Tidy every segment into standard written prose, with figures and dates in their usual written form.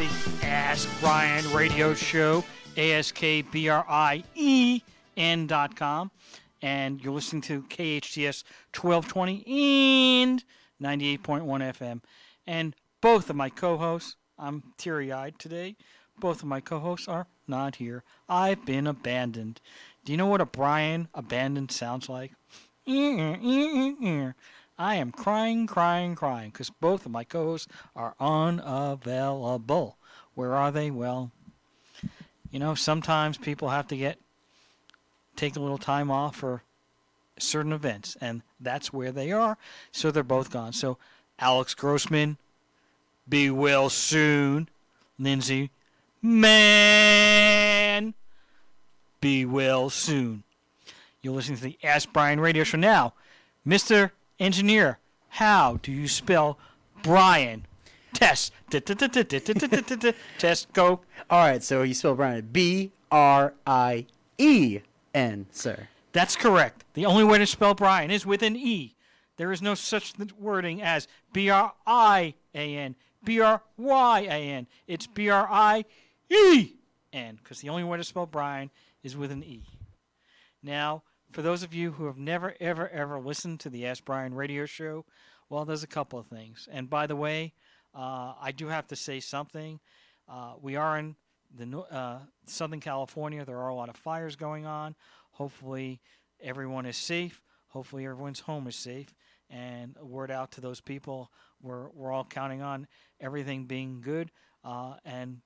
the Ask Brien radio show, AskBrien.com. And you're listening to KHTS 1220 and 98.1 FM. And both of my co-hosts, I'm teary-eyed today, both of my co-hosts are not here. I've been abandoned. Do you know what a Brien abandoned sounds like? I am crying, because both of my co-hosts are unavailable. Where are they? Well, you know, sometimes people have to take a little time off for certain events, and that's where they are, so they're both gone. So, Alex Grossman, be well soon. Lindsay, man, be well soon. You're listening to the Ask Brien radio show now. Mr. Engineer, how do you spell Brien? Test. Test, go. All right, so you spell Brien B-R-I-E-N, sir. That's correct. The only way to spell Brien is with an E. There is no such wording as B-R-I-A-N, B-R-Y-A-N. It's B-R-I-E-N, because the only way to spell Brien is with an E. Now, for those of you who have never, ever, ever listened to the Ask Brien radio show, well, there's a couple of things. And by the way, I do have to say something. We are in the Southern California. There are a lot of fires going on. Hopefully, everyone is safe. Hopefully, everyone's home is safe. And a word out to those people. We're all counting on everything being good. And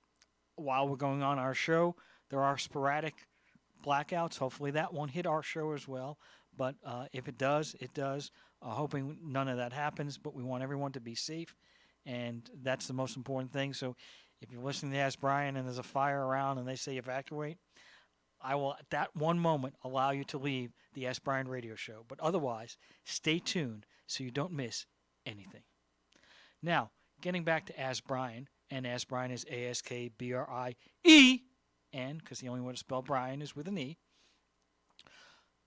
while we're going on our show, there are sporadic blackouts. Hopefully that won't hit our show as well. But if it does, it does. Hoping none of that happens. But we want everyone to be safe. And that's the most important thing. So if you're listening to Ask Brien and there's a fire around and they say evacuate, I will, at that one moment, allow you to leave the Ask Brien radio show. But otherwise, stay tuned so you don't miss anything. Now, getting back to Ask Brien, and Ask Brien is A-S-K-B-R-I-E-N, because the only way to spell Brien is with an E.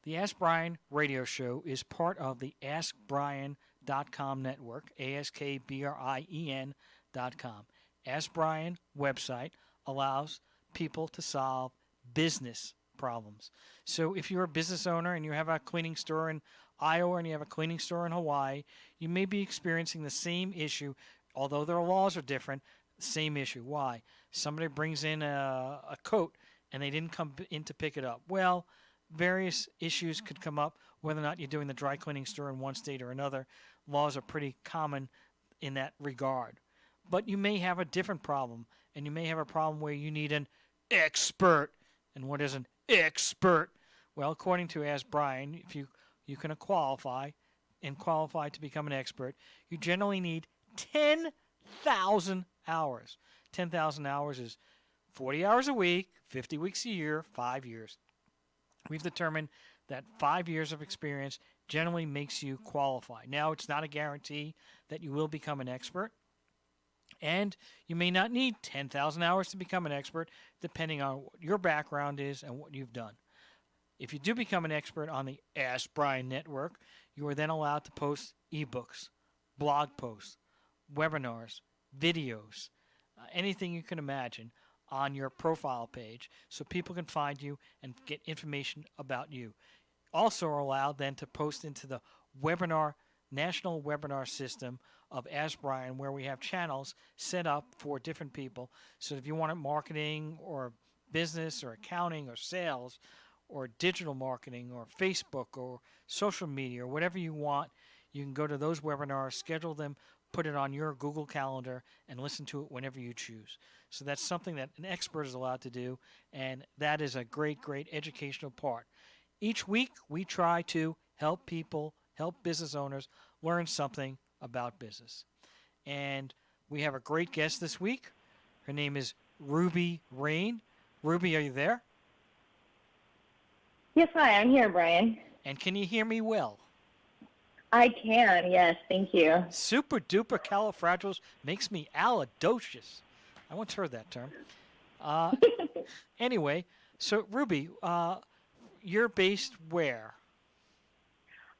The Ask Brien radio show is part of the AskBrien.com network, AskBrien.com. Ask Brien website allows people to solve business problems. So if you're a business owner and you have a cleaning store in Iowa and you have a cleaning store in Hawaii, you may be experiencing the same issue, although their laws are different, same issue. Why? Somebody brings in a coat and they didn't come in to pick it up. Well, various issues could come up, whether or not you're doing the dry cleaning store in one state or another. Laws are pretty common in that regard. But you may have a different problem, and you may have a problem where you need an expert. And what is an expert? Well, according to Ask Brien, if you can qualify to become an expert, you generally need 10,000 hours. 10,000 hours is 40 hours a week, 50 weeks a year, 5 years. We've determined that 5 years of experience generally makes you qualify. Now, it's not a guarantee that you will become an expert, and you may not need 10,000 hours to become an expert, depending on what your background is and what you've done. If you do become an expert on the Ask Brien network, you are then allowed to post ebooks, blog posts, webinars, videos, anything you can imagine on your profile page so people can find you and get information about you. Also are allowed then to post into the national webinar system of Ask Brien, where we have channels set up for different people. So if you want marketing or business or accounting or sales or digital marketing or Facebook or social media or whatever you want, you can go to those webinars, schedule them, put it on your Google Calendar, and listen to it whenever you choose. So that's something that an expert is allowed to do, and that is a great, great educational part. Each week, we try to help business owners learn something about business. And we have a great guest this week. Her name is Ruby Rayne. Ruby, are you there? Yes, hi, I'm here, Brien. And can you hear me well? I can, yes, thank you. Super duper califragilis makes me alidocious. I once heard that term. Anyway, so Ruby, you're based where?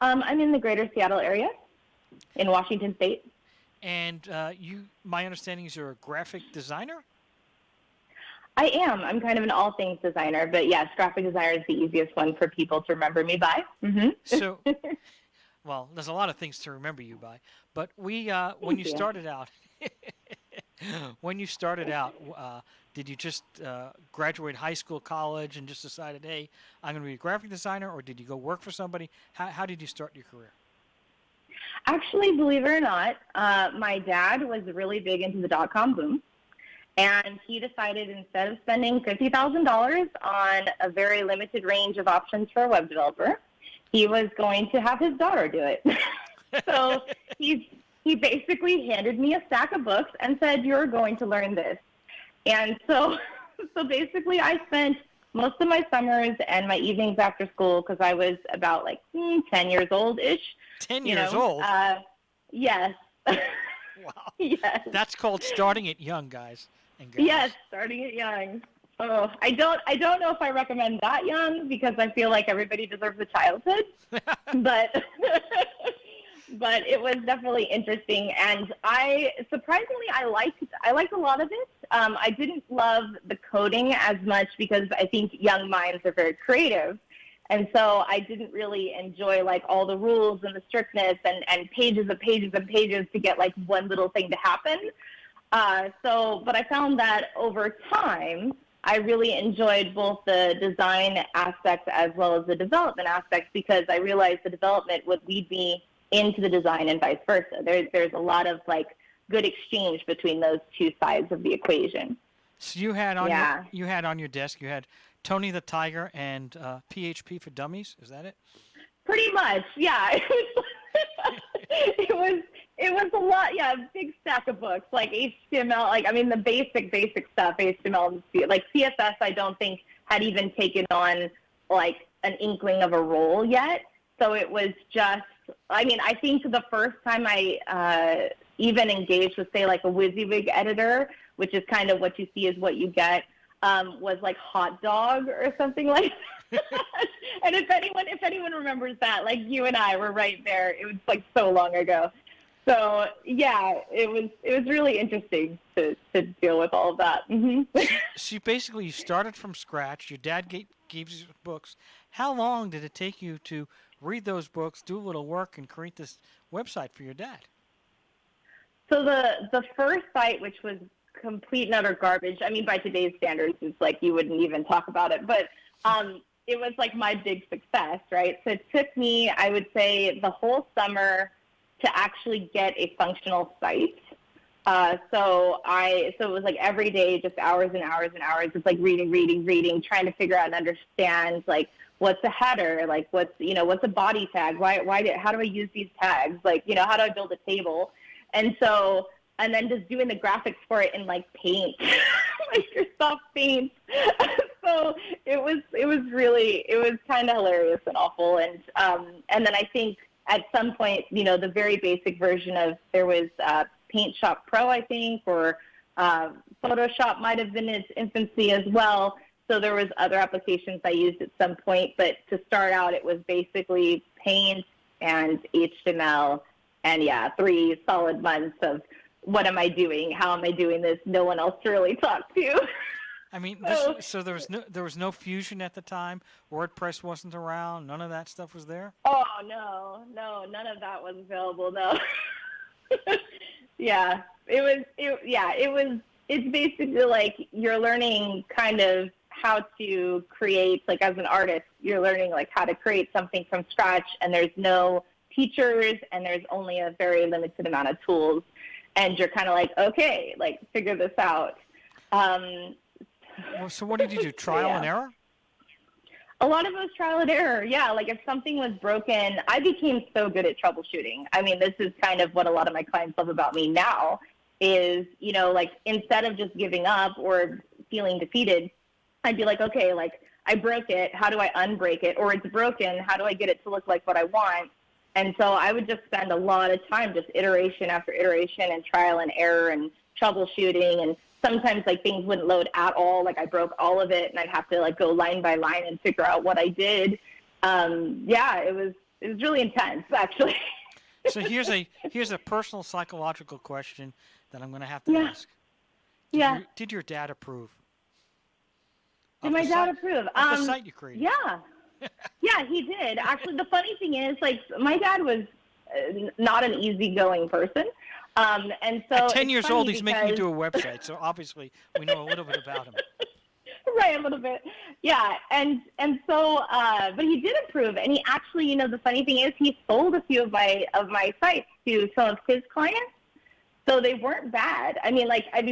I'm in the greater Seattle area in Washington State. And my understanding is you're a graphic designer? I am. I'm kind of an all things designer, but yes, graphic designer is the easiest one for people to remember me by. So, well, there's a lot of things to remember you by, but when Thank you you. started out, when you started out, did you just graduate high school, college, and just decided, hey, I'm going to be a graphic designer, or did you go work for somebody? How did you start your career? Actually, believe it or not, my dad was really big into the dot-com boom. And he decided instead of spending $50,000 on a very limited range of options for a web developer, he was going to have his daughter do it. So he basically handed me a stack of books and said, "You're going to learn this." And so basically I spent most of my summers and my evenings after school, because I was about like 10 years old-ish. 10 years old? Yes. Wow. Yes. That's called starting it young, guys and gals. Yes, starting it young. Oh, I don't know if I recommend that young, because I feel like everybody deserves a childhood. But but it was definitely interesting, and surprisingly I liked a lot of it. I didn't love the coding as much, because I think young minds are very creative. And so I didn't really enjoy like all the rules and the strictness and pages and pages and pages to get like one little thing to happen. But I found that over time, I really enjoyed both the design aspects as well as the development aspects, because I realized the development would lead me into the design and vice versa. There's a lot of like good exchange between those two sides of the equation. So you had on your desk, you had Tony the Tiger and PHP for Dummies. Is that it? Pretty much, yeah. It was a lot, yeah, a big stack of books, like HTML, like, I mean, the basic stuff, HTML, and like CSS, I don't think had even taken on, like, an inkling of a role yet. So it was just, I mean, I think the first time I even engaged with, say, like a WYSIWYG editor, which is kind of what you see is what you get, was like Hot Dog or something like that. And if anyone remembers that, like you and I were right there. It was like so long ago. So yeah, it was really interesting to deal with all of that. So basically you started from scratch. Your dad gave you books. How long did it take you to read those books, do a little work, and create this website for your dad? So the first site, which was complete and utter garbage, I mean, by today's standards, it's like you wouldn't even talk about it. But it was like my big success, right? So it took me, I would say, the whole summer to actually get a functional site. So it was like every day, just hours and hours and hours. It's like reading, trying to figure out and understand, like, what's a header, like what's a body tag, how do I use these tags, like, how do I build a table, and then just doing the graphics for it in like Paint, Microsoft Paint. So it was kind of hilarious and awful, and then I think at some point, the very basic version of there was Paint Shop Pro, I think, or Photoshop might have been in its infancy as well. So there was other applications I used at some point, but to start out, it was basically Paint and HTML, and 3 solid months of what am I doing? How am I doing this? No one else to really talk to. I mean, so there was no Fusion at the time. WordPress wasn't around. None of that stuff was there. Oh no, none of that was available. No. Yeah, it's basically like you're learning kind of how to create, like as an artist, you're learning like how to create something from scratch, and there's no teachers and there's only a very limited amount of tools, and you're kind of like, okay, like figure this out. Well, so what did you do? Trial and error? A lot of it was trial and error. Yeah, like if something was broken, I became so good at troubleshooting. I mean, this is kind of what a lot of my clients love about me now is, like instead of just giving up or feeling defeated, I'd be like, okay, like I broke it. How do I unbreak it? Or it's broken. How do I get it to look like what I want? And so I would just spend a lot of time just iteration after iteration and trial and error and troubleshooting, and sometimes like things wouldn't load at all. Like I broke all of it and I'd have to like go line by line and figure out what I did. It was really intense actually. So here's a personal psychological question that I'm going to have to ask. Did your dad approve? Did my dad approve? Of the site you created. Yeah. Yeah, he did. Actually, the funny thing is, like, my dad was not an easygoing person. And so At 10 it's years funny old, he's making you because- do a website, so obviously we know a little bit about him. Right, a little bit. Yeah, and so, but he did approve, and he actually, you know, the funny thing is, he sold a few of my sites to some of his clients, so they weren't bad. I mean,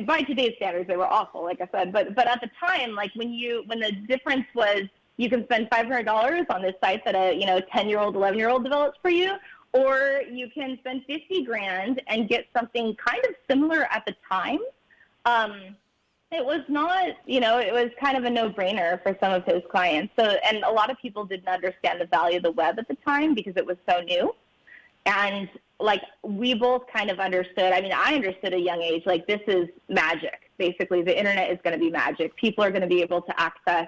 by today's standards, they were awful, like I said. But at the time, like when the difference was, you can spend $500 on this site that a 10-year-old, 11-year-old develops for you, or you can spend $50,000 and get something kind of similar at the time. It was not, it was kind of a no-brainer for some of his clients. So, and a lot of people didn't understand the value of the web at the time because it was so new. And like we both kind of understood, I mean, I understood at a young age, like this is magic. Basically, the internet is going to be magic. People are going to be able to access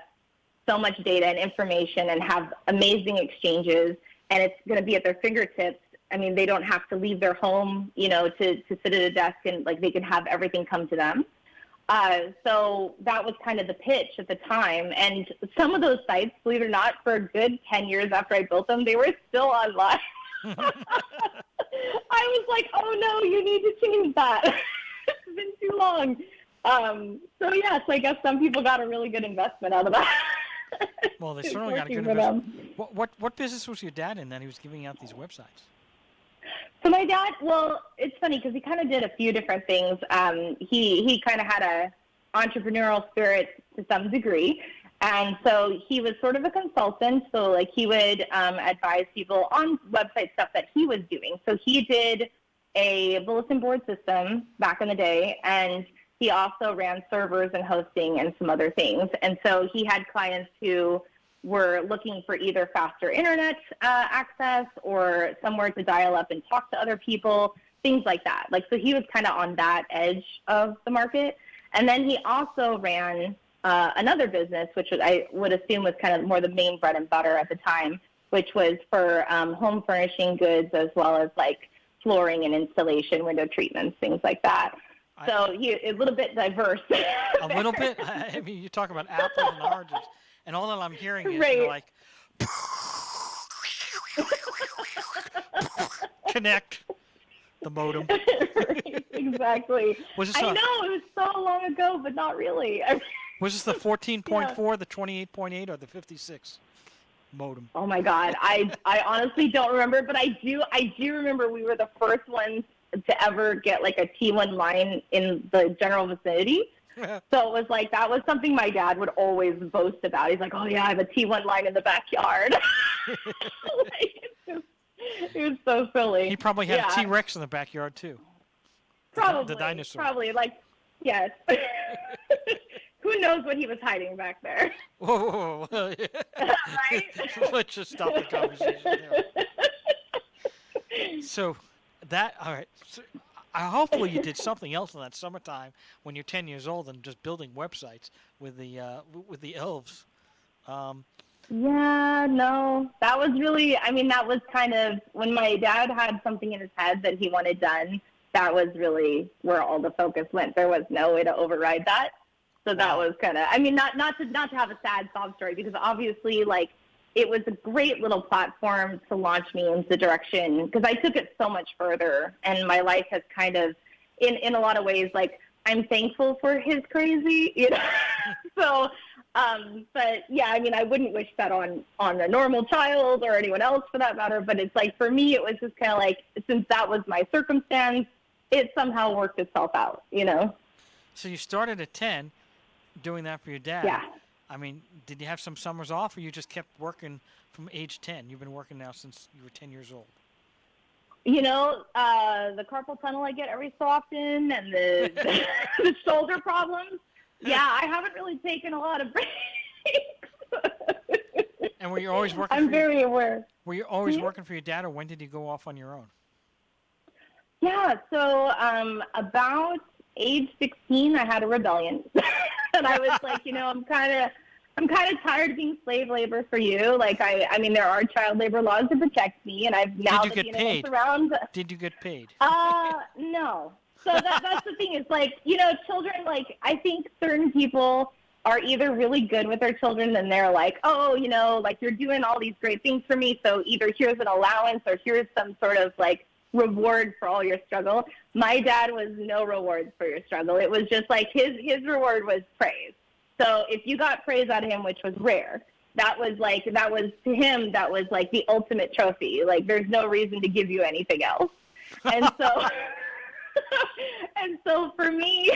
so much data and information and have amazing exchanges, and it's going to be at their fingertips. I mean, they don't have to leave their home, to sit at a desk, and like they can have everything come to them. So that was kind of the pitch at the time. And some of those sites, believe it or not, for a good 10 years after I built them, they were still online. I was like, oh no, you need to change that. It's been too long. So I guess some people got a really good investment out of that. Well, they certainly got a good investment. What business was your dad in that he was giving out these websites? So my dad, well, it's funny because he kind of did a few different things. He kind of had a entrepreneurial spirit to some degree. And so he was sort of a consultant. So like he would advise people on website stuff that he was doing. So he did a bulletin board system back in the day, and he also ran servers and hosting and some other things. And so he had clients who were looking for either faster internet access or somewhere to dial up and talk to other people, things like that. Like, so he was kind of on that edge of the market. And then he also ran another business, which I would assume was kind of more the main bread and butter at the time, which was for home furnishing goods as well as like flooring and installation, window treatments, things like that. So he a little bit diverse. A little bit? I mean, you talk about apples and oranges, and all that I'm hearing is Right. like connect the modem. Right, exactly. I know, it was so long ago, but not really. Was this the 14.4, the 28.8, or the 56 modem? Oh my God, I honestly don't remember, but I do remember we were the first ones to ever get like a T1 line in the general vicinity. So it was like, that was something my dad would always boast about. He's like, oh yeah, I have a T1 line in the backyard. Like, it was so silly. He probably had a T-Rex in the backyard too. Probably. The dinosaur. Probably, like, yes. Who knows what he was hiding back there? Whoa. Right? Let's just stop the conversation there. So all right. So, hopefully you did something else in that summertime when you're 10 years old and just building websites with the elves. Yeah, no, that was really, I mean, that was kind of, when my dad had something in his head that he wanted done, that was really where all the focus went. There was no way to override that. So that was kind of, I mean, not to have a sad sob story, because obviously, like, it was a great little platform to launch me into the direction, because I took it so much further, and my life has kind of, in a lot of ways, like, I'm thankful for his crazy, So, but yeah, I mean, I wouldn't wish that on a normal child or anyone else for that matter, but it's like, for me, it was just kind of like, since that was my circumstance, it somehow worked itself out, So you started at 10 doing that for your dad. Yeah. I mean, did you have some summers off, or you just kept working from age 10? You've been working now since you were 10 years old. The carpal tunnel I get every so often, and the the shoulder problems. Yeah, I haven't really taken a lot of breaks. And were you always working? I'm very aware. Were you always working for your dad, or when did you go off on your own? Yeah, so about age 16, I had a rebellion, and I was like, I'm kind of tired of being slave labor for you. Like, I mean, there are child labor laws to protect me, and I've now Did you get paid? Around. Did you get paid? No. So that's the thing is, like, children, like, I think certain people are either really good with their children and they're like, oh, you know, like you're doing all these great things for me, so either here's an allowance or here's some sort of like reward for all your struggle. My dad was no rewards for your struggle. It was just like his reward was praise. So if you got praise out of him, which was rare, that was to him, that was like the ultimate trophy. Like there's no reason to give you anything else. And so and so for me,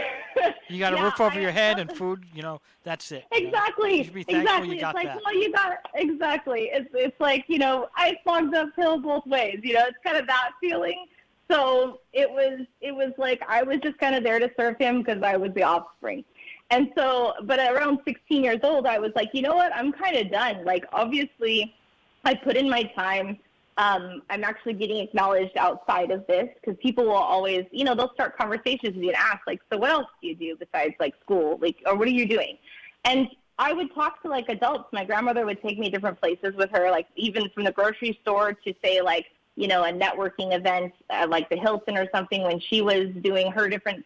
you got a roof over your head and food, you know, that's it. Exactly. You should be thankful you got it's like, that. well, you got exactly. It's like, you know, I slugged uphill both ways. You know, it's kind of that feeling. So it was like I was just kind of there to serve him because I was the offspring. And so, but at around 16 years old, I was like, you know what? I'm kind of done. Like, obviously, I put in my time. I'm actually getting acknowledged outside of this because people will always, you know, they'll start conversations with you and ask, like, so what else do you do besides, like, school? Like, or what are you doing? And I would talk to, like, adults. My grandmother would take me different places with her, like, even from the grocery store to, say, like, you know, a networking event like the Hilton or something when she was doing her different,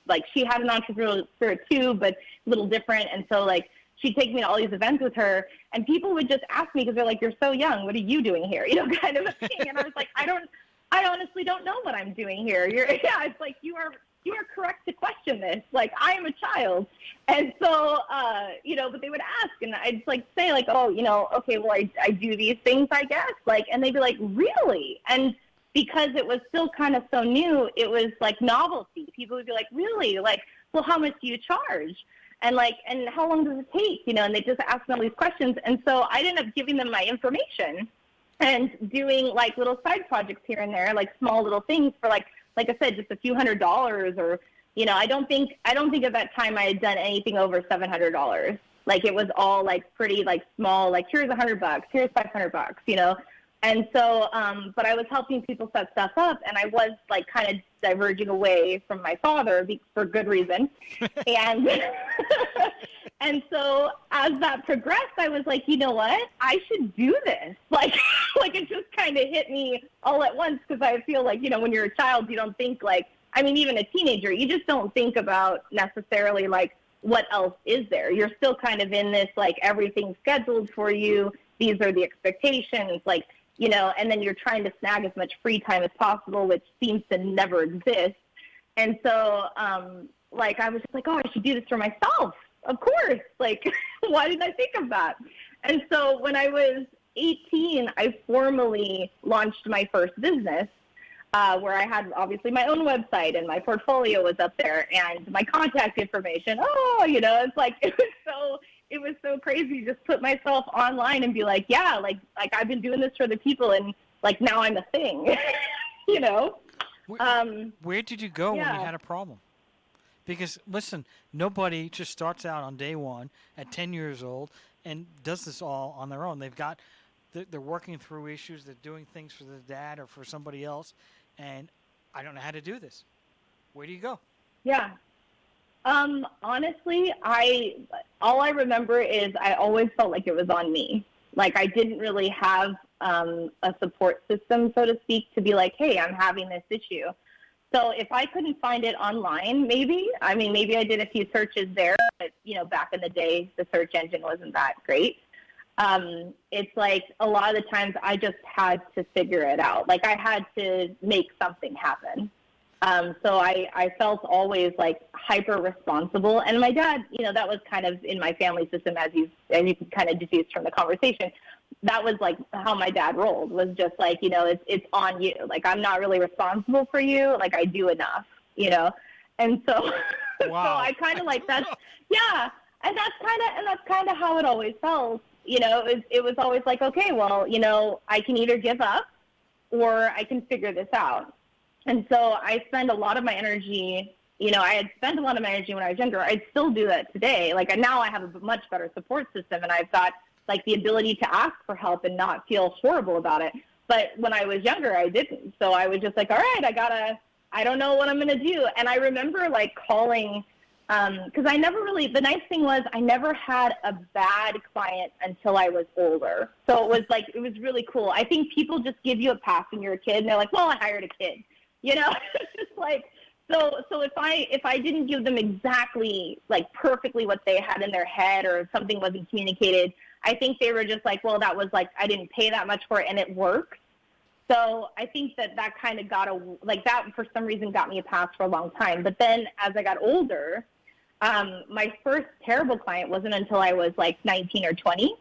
like, she had an entrepreneurial spirit too, but a little different. And so, like, she'd take me to all these events with her, and people would just ask me because they're like, "You're so young. What are you doing here?" You know, kind of a thing. And I was like, I honestly don't know what I'm doing here. It's like you are correct to question this. Like I am a child, and so you know, but they would ask, and I'd like say like, "Oh, you know, okay, well, I do these things, I guess." Like, and they'd be like, "Really?" And because it was still kind of so new, it was like novelty. People would be like, "Really?" Like, "Well, how much do you charge?" And like, and how long does it take? You know, and they just ask me all these questions. And so I ended up giving them my information and doing like little side projects here and there, like small little things for like I said, just a few $100s or, you know, I don't think at that time I had done anything over $700. Like it was all like pretty like small, like here's $100, here's $500, you know? And so, but I was helping people set stuff up, and I was like kind of diverging away from my father for good reason. And and so as that progressed, I was like, you know what? I should do this. Like, like it just kind of hit me all at once because I feel like, you know, when you're a child, you don't think like, I mean, even a teenager, you just don't think about necessarily like what else is there. You're still kind of in this like everything's scheduled for you. These are the expectations, like, you know, and then you're trying to snag as much free time as possible, which seems to never exist. And so, like, I was just like, oh, I should do this for myself. Of course. Like, why didn't I think of that? And so when I was 18, I formally launched my first business where I had obviously my own website and my portfolio was up there and my contact information. Oh, you know, it's like, it was so crazy to just put myself online and be like, yeah, like I've been doing this for the people and like now I'm a thing, you know? Where did you go when you yeah. had a problem? Because listen, nobody just starts out on day one at 10 years old and does this all on their own. They're working through issues. They're doing things for their dad or for somebody else. And I don't know how to do this. Where do you go? Yeah. Honestly, all I remember is I always felt like it was on me. Like I didn't really have a support system, so to speak, to be like, hey, I'm having this issue. So if I couldn't find it online, maybe I did a few searches there, but you know, back in the day, the search engine wasn't that great. It's like a lot of the times I just had to figure it out. Like I had to make something happen. So I felt always like hyper responsible. And my dad, you know, that was kind of in my family system, as you can kind of deduce from the conversation. That was like how my dad rolled, was just like, you know, it's on you. Like I'm not really responsible for you. Like I do enough, you know. And so, Wow. so I kind of like that's yeah. And that's kind of how it always felt. You know, it was always like, okay, well, you know, I can either give up or I can figure this out. And so I spend a lot of my energy, you know, I had spent a lot of my energy when I was younger. I still do that today. Like now I have a much better support system and I've got like the ability to ask for help and not feel horrible about it. But when I was younger, I didn't. So I was just like, all right, I don't know what I'm going to do. And I remember like calling, because the nice thing was I never had a bad client until I was older. So it was really cool. I think people just give you a pass when you're a kid and they're like, well, I hired a kid, you know, it's just like, So if I didn't give them exactly like perfectly what they had in their head, or if something wasn't communicated, I think they were just like, well, that was like, I didn't pay that much for it and it works. So I think that kind of that for some reason got me a pass for a long time. But then as I got older, my first terrible client wasn't until I was like 19 or 20.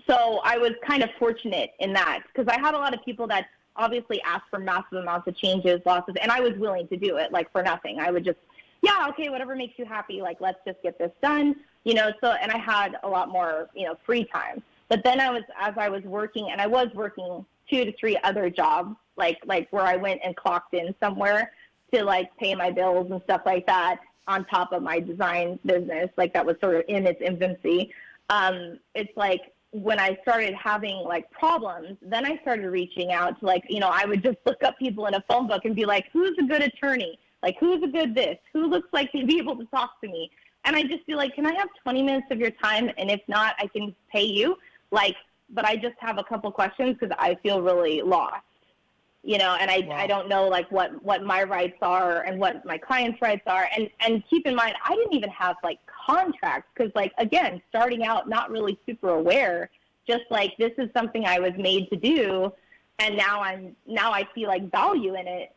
So I was kind of fortunate in that, because I had a lot of people that obviously asked for massive amounts of changes, losses, and I was willing to do it, like, for nothing. I would just, yeah, okay, whatever makes you happy, like, let's just get this done, and I had a lot more, free time. But then as I was working, and I was working 2 to 3 other jobs, like where I went and clocked in somewhere to, like, pay my bills and stuff like that on top of my design business, like, that was sort of in its infancy. It's like, when I started having like problems, then I started reaching out to, like, I would just look up people in a phone book and be like, who's a good attorney? Like, who's a good this? Who looks like they'd be able to talk to me? And I just be like, can I have 20 minutes of your time? And if not, I can pay you. Like, but I just have a couple questions because I feel really lost, and I don't know, like, what my rights are and what my clients' rights are. And keep in mind, I didn't even have, like, contracts because, like, again, starting out, not really super aware, just like, this is something I was made to do, and now I see, like, value in it.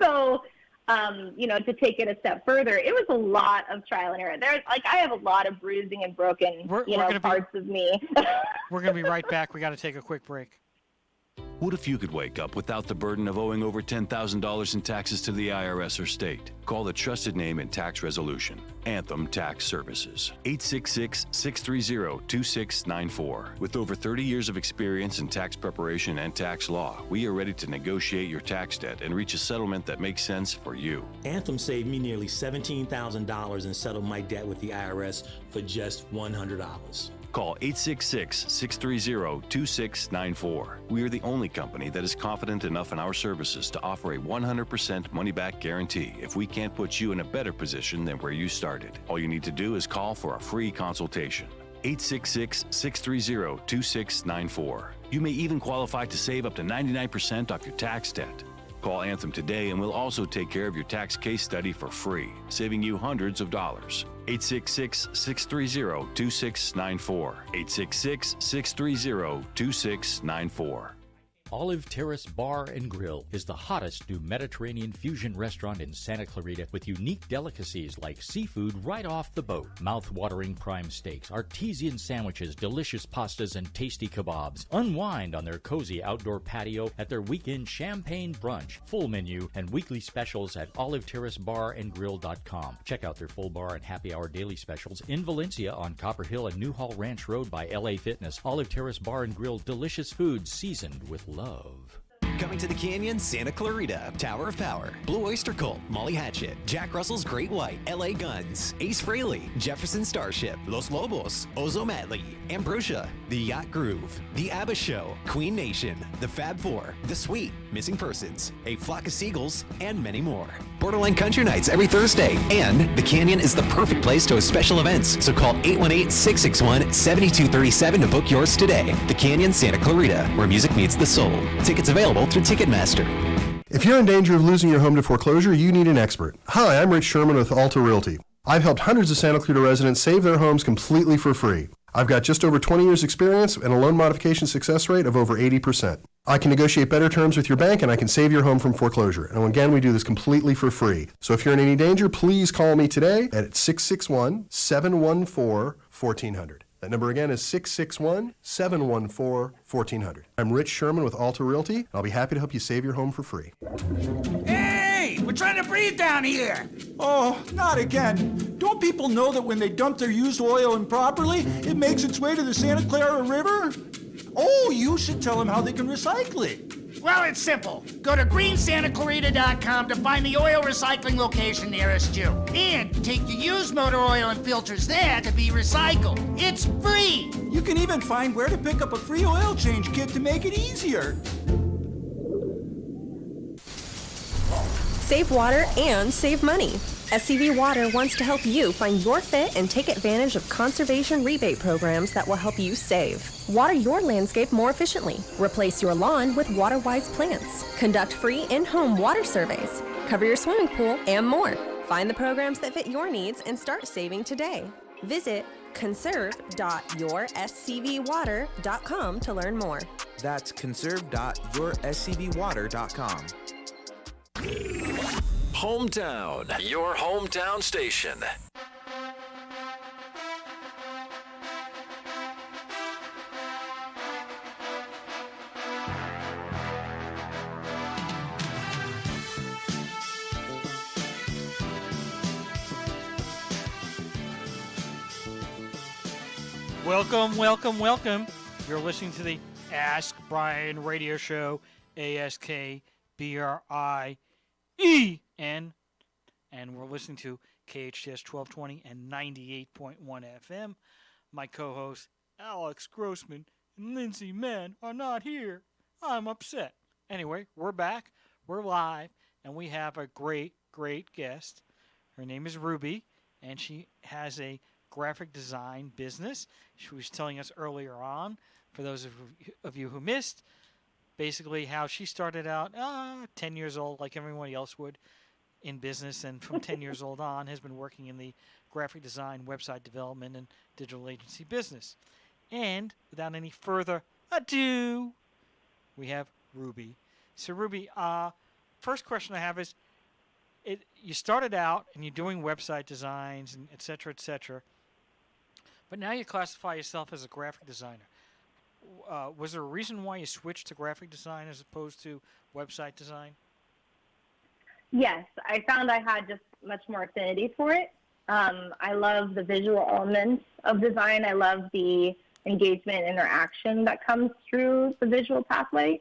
So, to take it a step further, it was a lot of trial and error. I have a lot of bruising and broken, parts of me. We're going to be right back. We got to take a quick break. What if you could wake up without the burden of owing over $10,000 in taxes to the IRS or state? Call the trusted name in tax resolution, Anthem Tax Services, 866-630-2694. With over 30 years of experience in tax preparation and tax law, we are ready to negotiate your tax debt and reach a settlement that makes sense for you. Anthem saved me nearly $17,000 and settled my debt with the IRS for just $100. Call 866-630-2694. We are the only company that is confident enough in our services to offer a 100% money-back guarantee if we can't put you in a better position than where you started. All you need to do is call for a free consultation. 866-630-2694. You may even qualify to save up to 99% off your tax debt. Call Anthem today and we'll also take care of your tax case study for free, saving you hundreds of dollars. 866-630-2694. 866-630-2694. Olive Terrace Bar and Grill is the hottest new Mediterranean fusion restaurant in Santa Clarita with unique delicacies like seafood right off the boat, mouth-watering prime steaks, artesian sandwiches, delicious pastas, and tasty kebabs. Unwind on their cozy outdoor patio at their weekend champagne brunch. Full menu and weekly specials at oliveterracebarandgrill.com. Check out their full bar and happy hour daily specials in Valencia on Copper Hill and Newhall Ranch Road by LA Fitness. Olive Terrace Bar and Grill, delicious food seasoned with love. Coming to the Canyon, Santa Clarita, Tower of Power, Blue Oyster Cult, Molly Hatchet, Jack Russell's Great White, LA Guns, Ace Frehley, Jefferson Starship, Los Lobos, Ozo Madley, Ambrosia, The Yacht Groove, The ABBA Show, Queen Nation, The Fab Four, The Sweet, Missing Persons, A Flock of Seagulls, and many more. Borderline Country Nights every Thursday, and the Canyon is the perfect place to host special events, so call 818-661-7237 to book yours today. The Canyon, Santa Clarita, where music meets the soul. Tickets available through Ticketmaster. If you're in danger of losing your home to foreclosure, you need an expert. Hi, I'm Rich Sherman with Alta Realty. I've helped hundreds of Santa Clarita residents save their homes completely for free. I've got just over 20 years experience and a loan modification success rate of over 80%. I can negotiate better terms with your bank and I can save your home from foreclosure. And again, we do this completely for free. So if you're in any danger, please call me today at 661-714-1400. That number again is 661-714-1400. I'm Rich Sherman with Alta Realty, and I'll be happy to help you save your home for free. Hey, we're trying to breathe down here. Oh, not again. Don't people know that when they dump their used oil improperly, it makes its way to the Santa Clara River? Oh, you should tell them how they can recycle it. Well, it's simple. Go to greensantaclarita.com to find the oil recycling location nearest you. And take your used motor oil and filters there to be recycled. It's free. You can even find where to pick up a free oil change kit to make it easier. Save water and save money. SCV Water wants to help you find your fit and take advantage of conservation rebate programs that will help you save. Water your landscape more efficiently. Replace your lawn with water-wise plants. Conduct free in-home water surveys. cover your swimming pool, and more. Find the programs that fit your needs and start saving today. Visit conserve.yourscvwater.com to learn more. That's conserve.yourscvwater.com. Hometown, your hometown station. Welcome, welcome, welcome. You're listening to the Ask Brien radio show, ASKBRIEN, and we're listening to KHTS 1220 and 98.1 FM. My co-hosts, Alex Grossman and Lindsay Mann, are not here. I'm upset. Anyway, we're back, we're live, and we have a great, great guest. Her name is Ruby, and she has a graphic design business. She was telling us earlier on, for those of you who missed, basically how she started out 10 years old, like everybody else would, in business, and from 10 years old on has been working in the graphic design, website development, and digital agency business. And without any further ado, we have Ruby. So Ruby, first question I have is, you started out and you're doing website designs and et cetera, but now you classify yourself as a graphic designer. Was there a reason why you switched to graphic design as opposed to website design? Yes, I found I had just much more affinity for it. I love the visual elements of design. I love the engagement and interaction that comes through the visual pathway.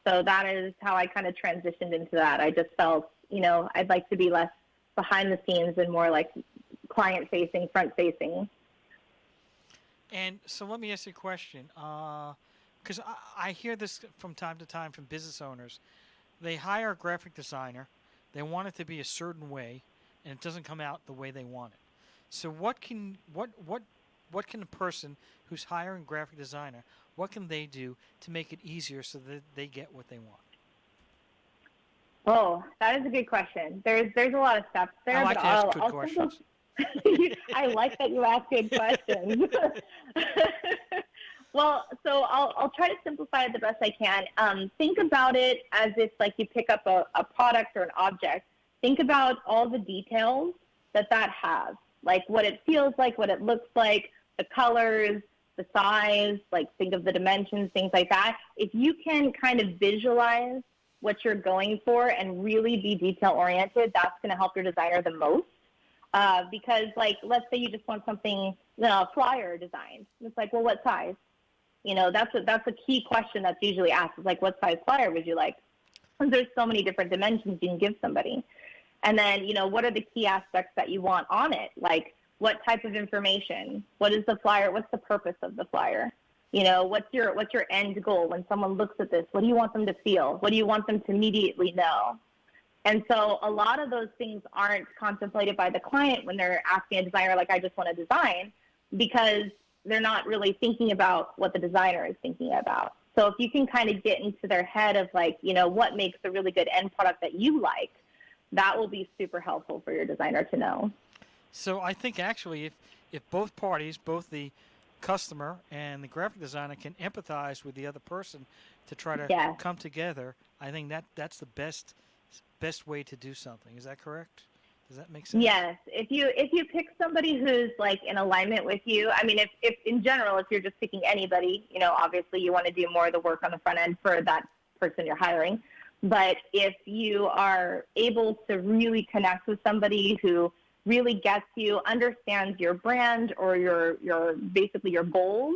So that is how I kind of transitioned into that. I just felt, I'd like to be less behind the scenes and more like client-facing, front-facing. And so let me ask you a question, because I hear this from time to time from business owners. They hire a graphic designer, they want it to be a certain way, and it doesn't come out the way they want it. So what can a person who's hiring a graphic designer, what can they do to make it easier so that they get what they want? Oh, that is a good question. There's a lot of steps there. I like to ask good questions. I like that you ask good questions. Well, so I'll try to simplify it the best I can. Think about it as if like you pick up a product or an object. Think about all the details that has, like what it feels like, what it looks like, the colors, the size, like think of the dimensions, things like that. If you can kind of visualize what you're going for and really be detail oriented, that's going to help your designer the most. Because like, let's say you just want something, a flyer designed. It's like, well, what size? That's a key question that's usually asked. Is like, what size flyer would you like? Because there's so many different dimensions you can give somebody. And then, what are the key aspects that you want on it? Like, what type of information? What is the flyer? What's the purpose of the flyer? What's your end goal when someone looks at this? What do you want them to feel? What do you want them to immediately know? And so a lot of those things aren't contemplated by the client when they're asking a designer, like, I just want to design, because they're not really thinking about what the designer is thinking about. So if you can kind of get into their head of like, what makes a really good end product that you like, that will be super helpful for your designer to know. So I think actually if both parties, both the customer and the graphic designer, can empathize with the other person to try to come together, I think that's the best way to do something. Is that correct? Does that make sense? Yes. If you pick somebody who's like in alignment with you, I mean, if in general, if you're just picking anybody, obviously you want to do more of the work on the front end for that person you're hiring. But if you are able to really connect with somebody who really gets you, understands your brand or your basically your goals,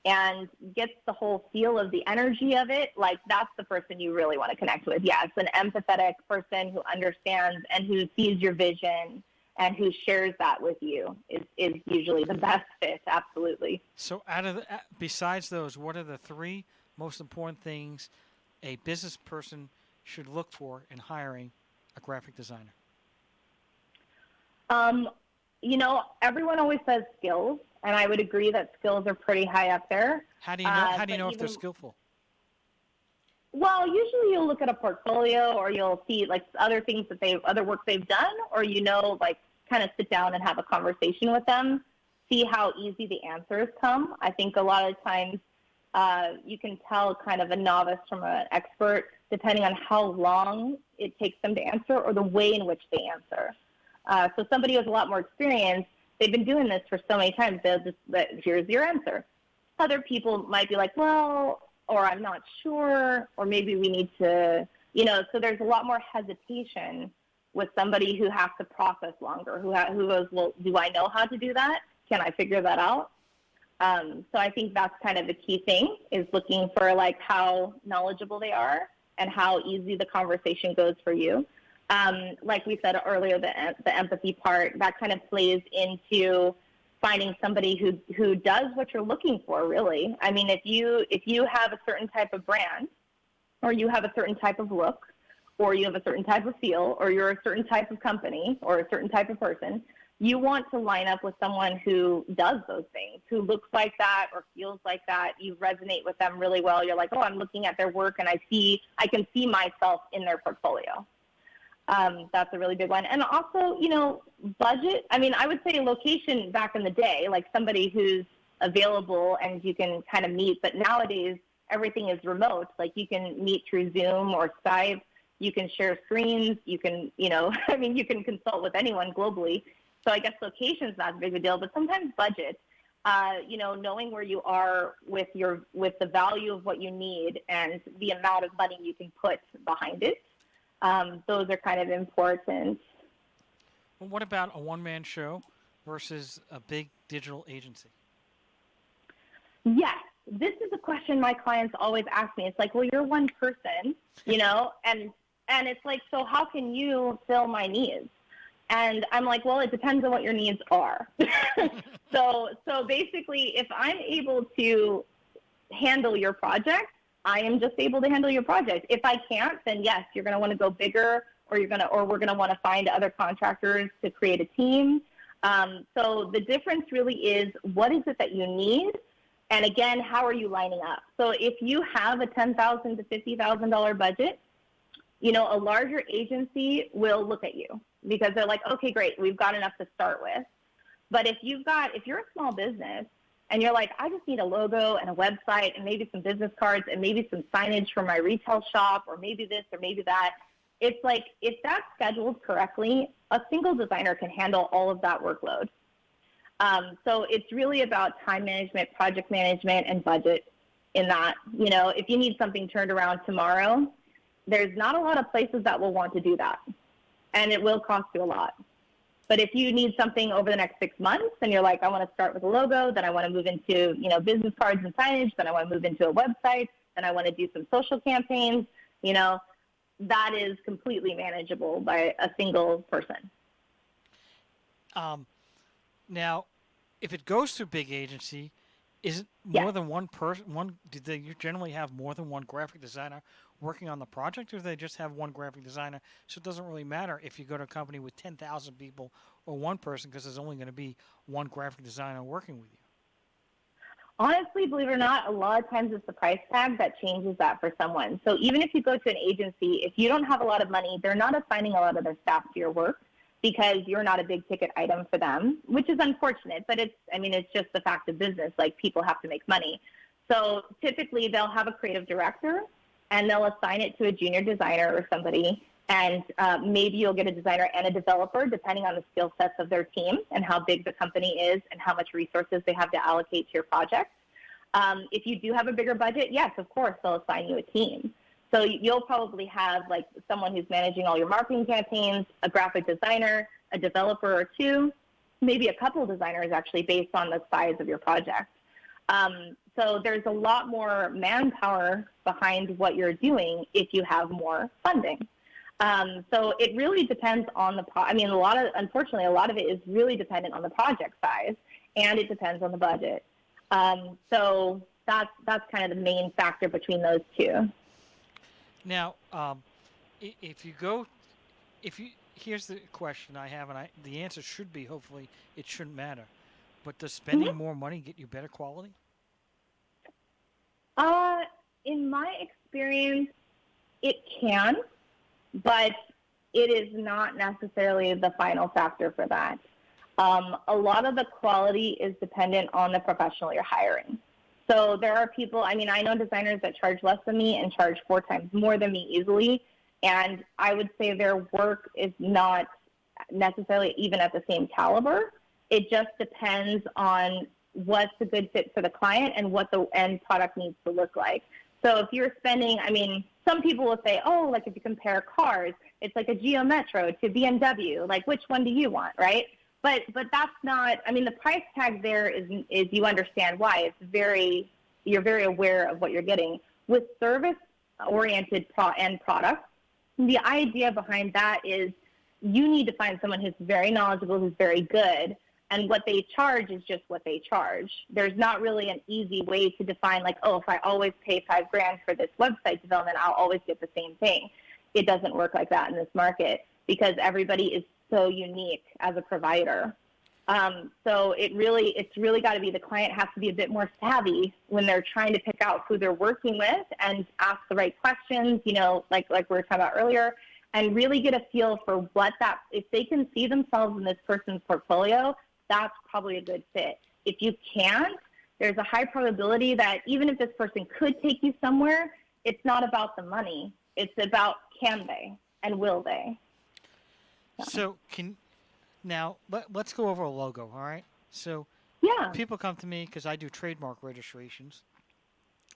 and gets the whole feel of the energy of it, like that's the person you really want to connect with. Yeah, it's an empathetic person who understands and who sees your vision and who shares that with you is usually the best fit, absolutely. So besides those, what are the three most important things a business person should look for in hiring a graphic designer? Everyone always says skills, and I would agree that skills are pretty high up there. How do you know if they're skillful? Well, usually you'll look at a portfolio, or you'll see like other things that other work they've done, or like kind of sit down and have a conversation with them, see how easy the answers come. I think a lot of times you can tell kind of a novice from an expert depending on how long it takes them to answer or the way in which they answer. So somebody who has a lot more experience, they've been doing this for so many times, they'll just, here's your answer. Other people might be like, well, or I'm not sure, or maybe we need to, so there's a lot more hesitation with somebody who has to process longer, who goes, well, do I know how to do that? Can I figure that out? So I think that's kind of the key thing, is looking for like how knowledgeable they are and how easy the conversation goes for you. Like we said earlier, the empathy part, that kind of plays into finding somebody who does what you're looking for, really. I mean, if you have a certain type of brand, or you have a certain type of look, or you have a certain type of feel, or you're a certain type of company or a certain type of person, you want to line up with someone who does those things, who looks like that or feels like that. You resonate with them really well. You're like, oh, I'm looking at their work and I can see myself in their portfolio. That's a really big one. And also, budget. I mean, I would say location back in the day, like somebody who's available and you can kind of meet. But nowadays, everything is remote. Like you can meet through Zoom or Skype. You can share screens. You can, you can consult with anyone globally. So I guess location's not a big a deal, but sometimes budget. Knowing where you are with the value of what you need and the amount of money you can put behind it. Those are kind of important. Well, what about a one-man show versus a big digital agency? Yes, this is a question my clients always ask me. It's like, well, you're one person, and it's like, so how can you fill my needs? And I'm like, well, it depends on what your needs are. So basically, if I'm able to handle your project, I am just able to handle your project. If I can't, then yes, you're going to want to go bigger, or we're going to want to find other contractors to create a team. So the difference really is, what is it that you need? And again, how are you lining up? So if you have a $10,000 to $50,000 budget, a larger agency will look at you because they're like, okay, great, we've got enough to start with. But if you're a small business, and you're like, I just need a logo and a website and maybe some business cards and maybe some signage for my retail shop, or maybe this or maybe that. It's like, if that's scheduled correctly, a single designer can handle all of that workload. So it's really about time management, project management, and budget in that. If you need something turned around tomorrow, there's not a lot of places that will want to do that. And it will cost you a lot. But if you need something over the next 6 months and you're like, I want to start with a logo, then I want to move into, business cards and signage, then I want to move into a website, then I want to do some social campaigns, that is completely manageable by a single person. Now, if it goes to a big agency, is it more than one person? Do they generally have more than one graphic designer working on the project, or do they just have one graphic designer? So it doesn't really matter if you go to a company with 10,000 people or one person, because there's only going to be one graphic designer working with you. Honestly, believe it or not, a lot of times it's the price tag that changes that for someone. So even if you go to an agency, if you don't have a lot of money, they're not assigning a lot of their staff to your work because you're not a big ticket item for them, which is unfortunate, but it's just the fact of business. Like, people have to make money. So typically they'll have a creative director and they'll assign it to a junior designer or somebody. And maybe you'll get a designer and a developer, depending on the skill sets of their team and how big the company is and how much resources they have to allocate to your project. If you do have a bigger budget, yes, of course, they'll assign you a team. So you'll probably have like someone who's managing all your marketing campaigns, a graphic designer, a developer or two, maybe a couple of designers actually, based on the size of your project. So there's a lot more manpower behind what you're doing if you have more funding. So it really depends on unfortunately, a lot of it is really dependent on the project size, and it depends on the budget. So that's kind of the main factor between those two. Now, here's the question I have, and the answer should be, hopefully, it shouldn't matter. But does spending more money get you better quality? In my experience, It can, but it is not necessarily the final factor for that. A lot of the quality is dependent on the professional you're hiring. So there are people, I mean, I know designers that charge less than me and charge 4 times more than me easily. And I would say their work is not necessarily even at the same caliber. It just depends on what's a good fit for the client and what the end product needs to look like. So if you're spending, I mean, some people will say, oh, like if you compare cars, it's like a Geo Metro to BMW, like which one do you want, right? But that's not, I mean, the price tag there is you understand why. You're very aware of what you're getting. With service-oriented end products, the idea behind that is you need to find someone who's very knowledgeable, who's very good, and what they charge is just what they charge. There's not really an easy way to define like, oh, if I always pay $5,000 for this website development, I'll always get the same thing. It doesn't work like that in this market because everybody is so unique as a provider. So it's really got to be, the client has to be a bit more savvy when they're trying to pick out who they're working with and ask the right questions, you know, like we were talking about earlier, and really get a feel for what that, if they can see themselves in this person's portfolio, that's probably a good fit. If you can't, there's a high probability that even if this person could take you somewhere, it's not about the money. It's about can they and will they. So let's go over a logo, all right? So yeah, people come to me because I do trademark registrations.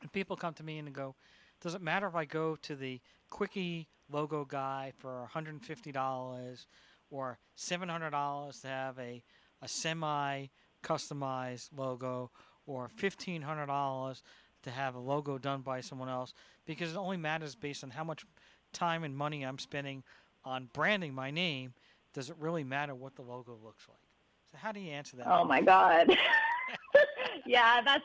And people come to me and they go, does it matter if I go to the Quickie logo guy for $150 or $700 to have a semi-customized logo or $1,500 to have a logo done by someone else? Because it only matters based on how much time and money I'm spending on branding my name. Does it really matter what the logo looks like? So how do you answer that? Oh my God. Yeah, that's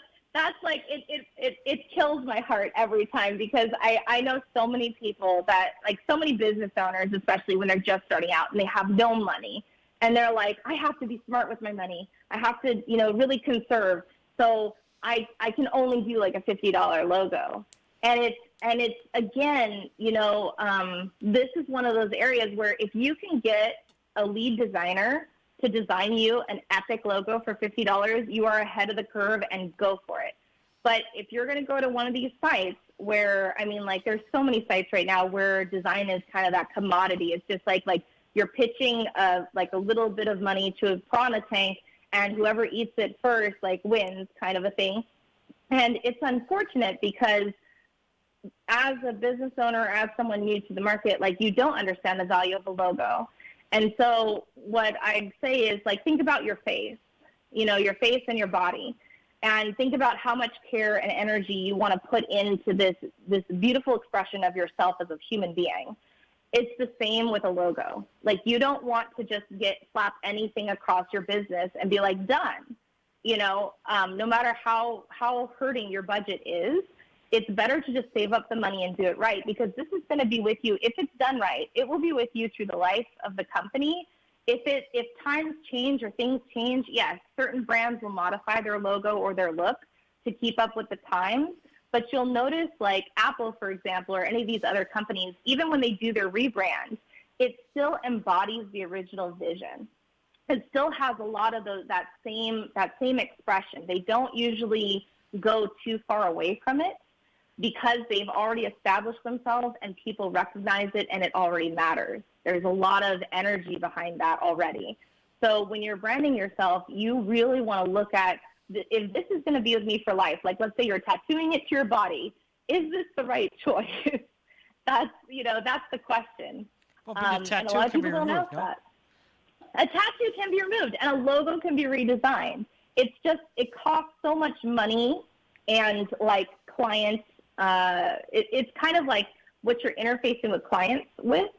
like, it kills my heart every time because I know so many people that, like so many business owners, especially when they're just starting out and they have no money and they're like, I have to be smart with my money. I have to, you know, really conserve. So I can only do like a $50 logo. And it's again, you know, this is one of those areas where if you can get a lead designer to design you an epic logo for $50, you are ahead of the curve and go for it. But if you're going to go to one of these sites where, I mean, like there's so many sites right now where design is kind of that commodity. It's just like you're pitching like a little bit of money to a piranha tank and whoever eats it first like wins kind of a thing. And it's unfortunate because as a business owner, as someone new to the market, like you don't understand the value of a logo. And so what I'd say is like, think about your face, you know, your face and your body, and think about how much care and energy you want to put into this beautiful expression of yourself as a human being. It's the same with a logo. Like you don't want to just slap anything across your business and be like, done. You know, no matter how hurting your budget is, it's better to just save up the money and do it right, because this is going to be with you. If it's done right, it will be with you through the life of the company. If times change or things change, yes, certain brands will modify their logo or their look to keep up with the times. But you'll notice like Apple, for example, or any of these other companies, even when they do their rebrand, it still embodies the original vision. It still has a lot of that same expression. They don't usually go too far away from it, because they've already established themselves and people recognize it and it already matters. There's a lot of energy behind that already. So when you're branding yourself, you really want to look at if this is going to be with me for life. Like let's say you're tattooing it to your body. Is this the right choice? That's the question. Well, but a tattoo and a lot of can be people don't removed, ask no? that. A tattoo can be removed and a logo can be redesigned. It's just, it costs so much money and like clients, it's kind of like what you're interfacing with clients with.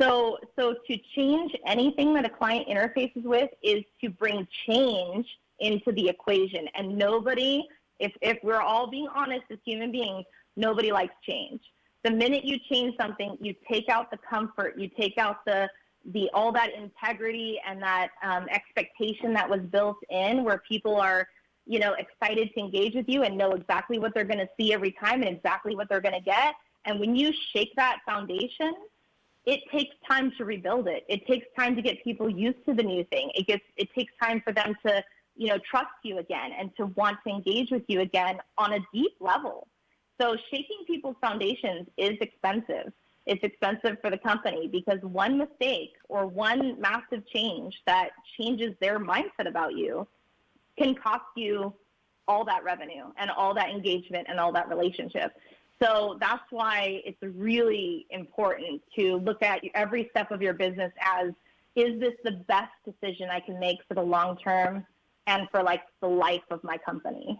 So to change anything that a client interfaces with is to bring change into the equation. And nobody, if we're all being honest as human beings, nobody likes change. The minute you change something, you take out the comfort, you take out the all that integrity and that expectation that was built in, where people are, you know, excited to engage with you and know exactly what they're going to see every time and exactly what they're going to get. And when you shake that foundation, it takes time to rebuild it. It takes time to get people used to the new thing. It takes time for them to, trust you again and to want to engage with you again on a deep level. So shaking people's foundations is expensive. It's expensive for the company because one mistake or one massive change that changes their mindset about you can cost you all that revenue and all that engagement and all that relationship. So that's why it's really important to look at every step of your business as, is this the best decision I can make for the long term and for like the life of my company?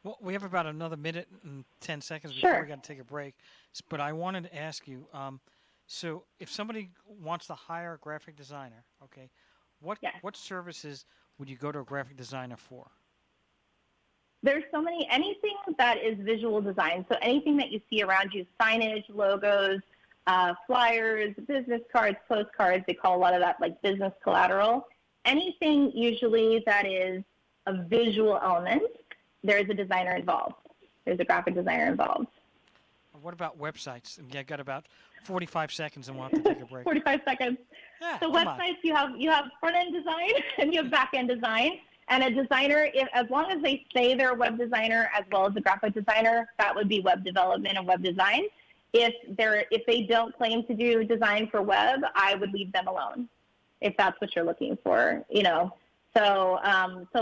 Well, we have about another minute and 10 seconds before we got to take a break. But I wanted to ask you, so if somebody wants to hire a graphic designer, okay, what services would you go to a graphic designer for? There's so many, anything that is visual design. So anything that you see around you, signage, logos, flyers, business cards, postcards, they call a lot of that like business collateral. Anything usually that is a visual element, there's a designer involved. There's a graphic designer involved. What about websites? Yeah, I got about 45 seconds and we'll have to take a break. 45 seconds. Yeah, so websites, you have front-end design and you have back-end design. And a designer, as long as they say they're a web designer as well as a graphic designer, that would be web development and web design. If they don't claim to do design for web, I would leave them alone if that's what you're looking for, So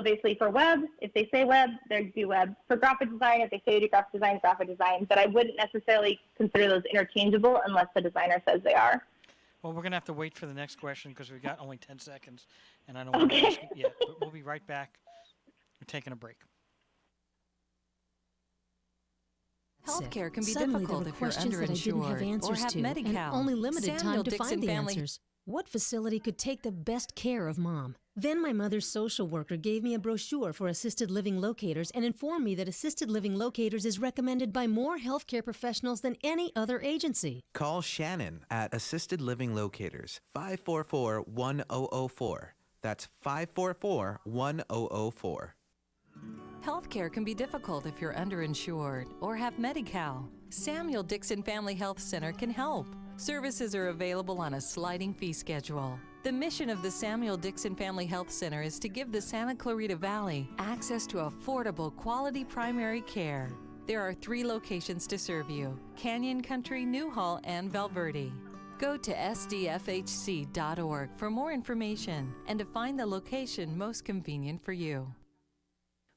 basically for web, if they say web, they do web. For graphic design, if they say they do graphic design. But I wouldn't necessarily consider those interchangeable unless the designer says they are. Well, we're going to have to wait for the next question because we've got only 10 seconds, and I don't want to ask it yet. But we'll be right back. We're taking a break. Healthcare can be difficult if you're underinsured or have Medi-Cal. And only limited time to find the Family answers. What facility could take the best care of Mom? Then my mother's social worker gave me a brochure for assisted living locators and informed me that assisted living locators is recommended by more healthcare professionals than any other agency. Call Shannon at Assisted Living Locators, 544-1004. That's 544-1004. Healthcare can be difficult if you're underinsured or have Medi-Cal. Samuel Dixon Family Health Center can help. Services are available on a sliding fee schedule. The mission of the Samuel Dixon Family Health Center is to give the Santa Clarita Valley access to affordable, quality primary care. There are 3 locations to serve you: Canyon Country, Newhall, and Valverde. Go to sdfhc.org for more information and to find the location most convenient for you.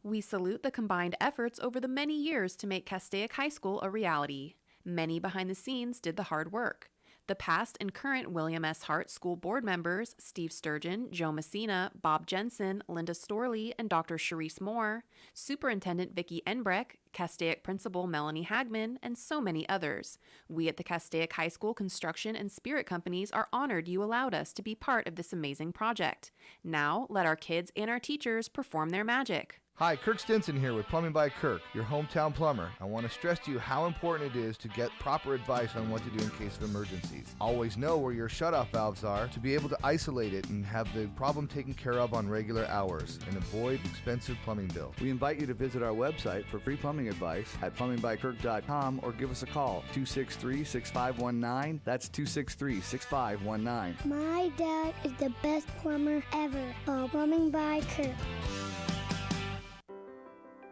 We salute the combined efforts over the many years to make Castaic High School a reality. Many behind the scenes did the hard work. The past and current William S. Hart School Board members, Steve Sturgeon, Joe Messina, Bob Jensen, Linda Storley, and Dr. Sharice Moore, Superintendent Vicki Enbreck, Castaic Principal Melanie Hagman, and so many others. We at the Castaic High School Construction and Spirit Companies are honored you allowed us to be part of this amazing project. Now, let our kids and our teachers perform their magic. Hi, Kirk Stinson here with Plumbing by Kirk, your hometown plumber. I want to stress to you how important it is to get proper advice on what to do in case of emergencies. Always know where your shutoff valves are to be able to isolate it and have the problem taken care of on regular hours and avoid expensive plumbing bills. We invite you to visit our website for free plumbing advice at plumbingbykirk.com or give us a call, 263-6519. That's 263-6519. My dad is the best plumber ever. Plumbing by Kirk.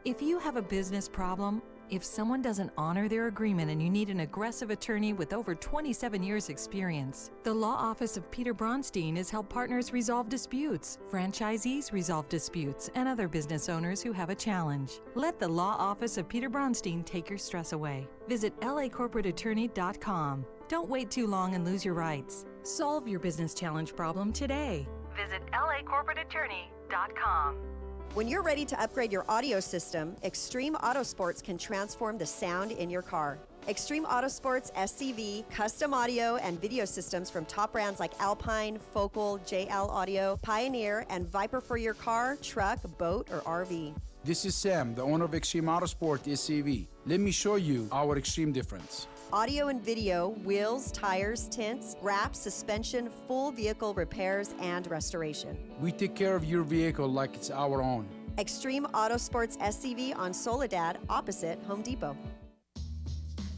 If you have a business problem, if someone doesn't honor their agreement and you need an aggressive attorney with over 27 years experience, the Law Office of Peter Bronstein has helped partners resolve disputes, franchisees resolve disputes, and other business owners who have a challenge. Let the Law Office of Peter Bronstein take your stress away. Visit lacorporateattorney.com. Don't wait too long and lose your rights. Solve your business challenge problem today. Visit lacorporateattorney.com. When you're ready to upgrade your audio system, Extreme Autosports can transform the sound in your car. Extreme Autosports SCV, custom audio and video systems from top brands like Alpine, Focal, JL Audio, Pioneer, and Viper for your car, truck, boat, or RV. This is Sam, the owner of Extreme Autosport SCV. Let me show you our extreme difference. Audio and video, wheels, tires, tints, wraps, suspension, full vehicle repairs, and restoration. We take care of your vehicle like it's our own. Extreme Autosports SCV on Soledad, opposite Home Depot.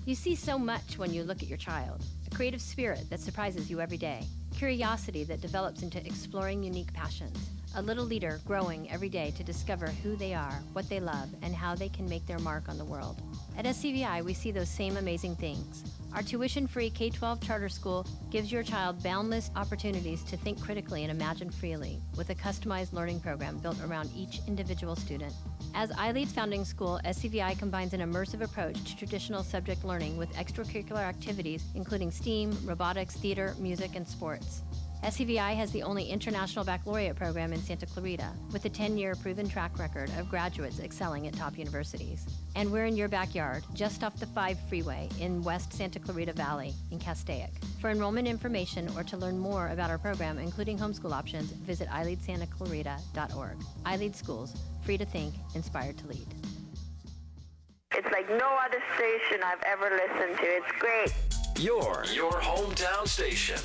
You see so much when you look at your child. A creative spirit that surprises you every day. Curiosity that develops into exploring unique passions. A little leader growing every day to discover who they are, what they love, and how they can make their mark on the world. At SCVI, we see those same amazing things. Our tuition-free K-12 charter school gives your child boundless opportunities to think critically and imagine freely, with a customized learning program built around each individual student. As iLead's founding school, SCVI combines an immersive approach to traditional subject learning with extracurricular activities including STEAM, robotics, theater, music, and sports. SCVI has the only international baccalaureate program in Santa Clarita, with a 10-year proven track record of graduates excelling at top universities. And we're in your backyard, just off the 5 freeway in West Santa Clarita Valley in Castaic. For enrollment information or to learn more about our program, including homeschool options, visit iLeadSantaClarita.org. iLead Schools, free to think, inspired to lead. It's like no other station I've ever listened to. It's great. Your hometown station.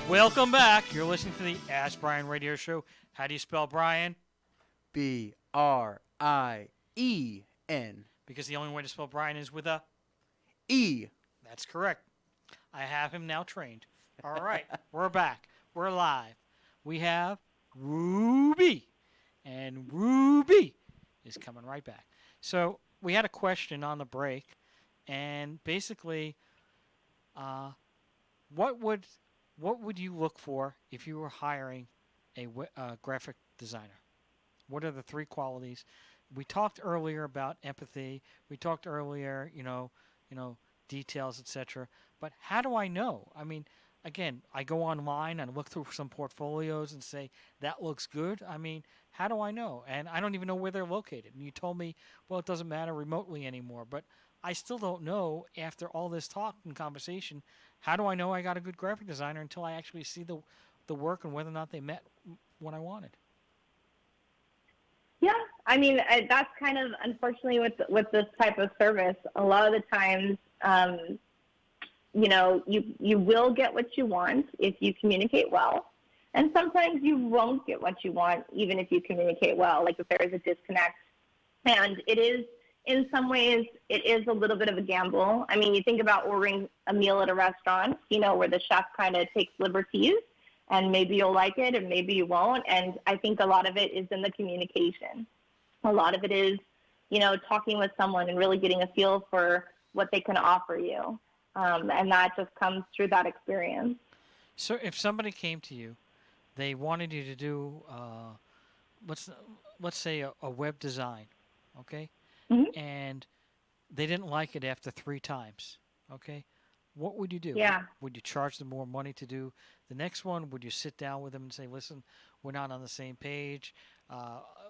Welcome back. You're listening to the Ask Brien radio show. How do you spell Brien? Brien. Because the only way to spell Brien is with a E. That's correct. I have him now trained. All right. We're back. We're live. We have Ruby. And Ruby is coming right back. So we had a question on the break. And basically, what would you look for if you were hiring a graphic designer? What are the 3 qualities? We talked earlier about empathy. We talked earlier, details, etc. But how do I know? I mean, again, I go online and look through some portfolios and say, that looks good. I mean, how do I know? And I don't even know where they're located. And you told me, well, it doesn't matter remotely anymore. But I still don't know, after all this talk and conversation, how do I know I got a good graphic designer until I actually see the work and whether or not they met what I wanted? Yeah, I mean, that's kind of, unfortunately, with this type of service, a lot of the times, you will get what you want if you communicate well. And sometimes you won't get what you want, even if you communicate well, like if there is a disconnect. And it is, in some ways, it is a little bit of a gamble. I mean, you think about ordering a meal at a restaurant, where the chef kind of takes liberties, and maybe you'll like it and maybe you won't. And I think a lot of it is in the communication. A lot of it is, talking with someone and really getting a feel for what they can offer you. And that just comes through that experience. So if somebody came to you, they wanted you to do, let's say a web design, okay? Mm-hmm. And they didn't like it after 3 times, okay? What would you do? Yeah. Would you charge them more money to do the next one? Would you sit down with them and say, listen, we're not on the same page.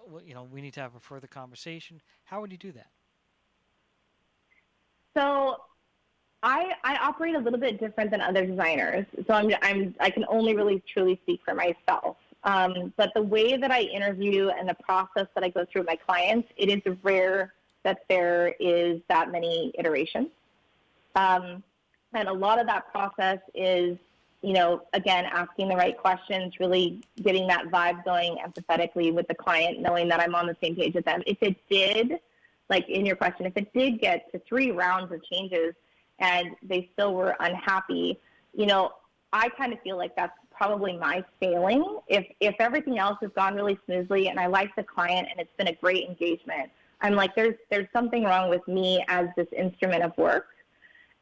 We need to have a further conversation. How would you do that? So I operate a little bit different than other designers. So I can only really truly speak for myself. But the way that I interview and the process that I go through with my clients, it is rare that there is that many iterations. And a lot of that process is, again, asking the right questions, really getting that vibe going empathetically with the client, knowing that I'm on the same page with them. If it did, like in your question, if it did get to 3 rounds of changes and they still were unhappy, I kind of feel like that's probably my failing. If everything else has gone really smoothly and I like the client and it's been a great engagement, I'm like, there's something wrong with me as this instrument of work.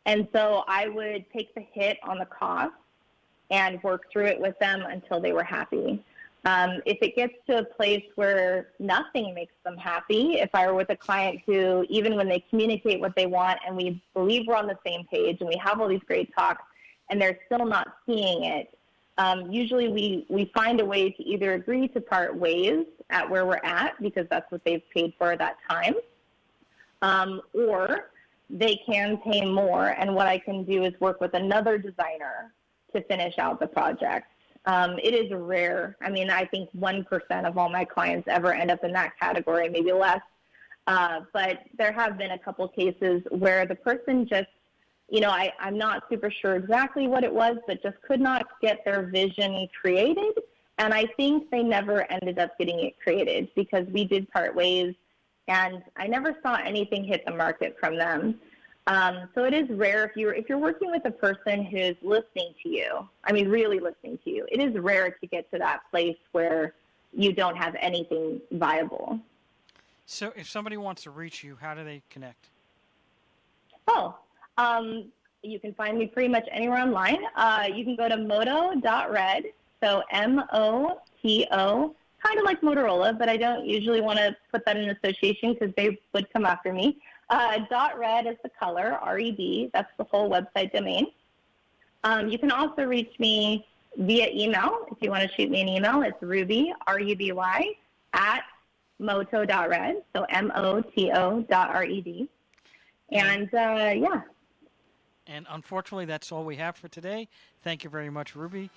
And so I would take the hit on the cost and work through it with them until they were happy. If it gets to a place where nothing makes them happy, if I were with a client who, even when they communicate what they want and we believe we're on the same page and we have all these great talks and they're still not seeing it, usually we find a way to either agree to part ways at where we're at because that's what they've paid for at that time, or they can pay more, and what I can do is work with another designer to finish out the project. It is rare. I mean, I think 1% of all my clients ever end up in that category, maybe less. But there have been a couple cases where the person just, you know, I'm not super sure exactly what it was, but just could not get their vision created. And I think they never ended up getting it created because we did part ways, and I never saw anything hit the market from them. So it is rare if you're working with a person who's listening to you, I mean, really listening to you, it is rare to get to that place where you don't have anything viable. So if somebody wants to reach you, how do they connect? You can find me pretty much anywhere online. You can go to Moto.Red, so Moto, kind of like Motorola, but I don't usually want to put that in association because they would come after me. .red is the color, R-E-D. That's the whole website domain. You can also reach me via email. If you want to shoot me an email, it's Ruby, R-U-B-Y, at Moto.Red, so Moto.Red. And, yeah. And unfortunately, that's all we have for today. Thank you very much, Ruby.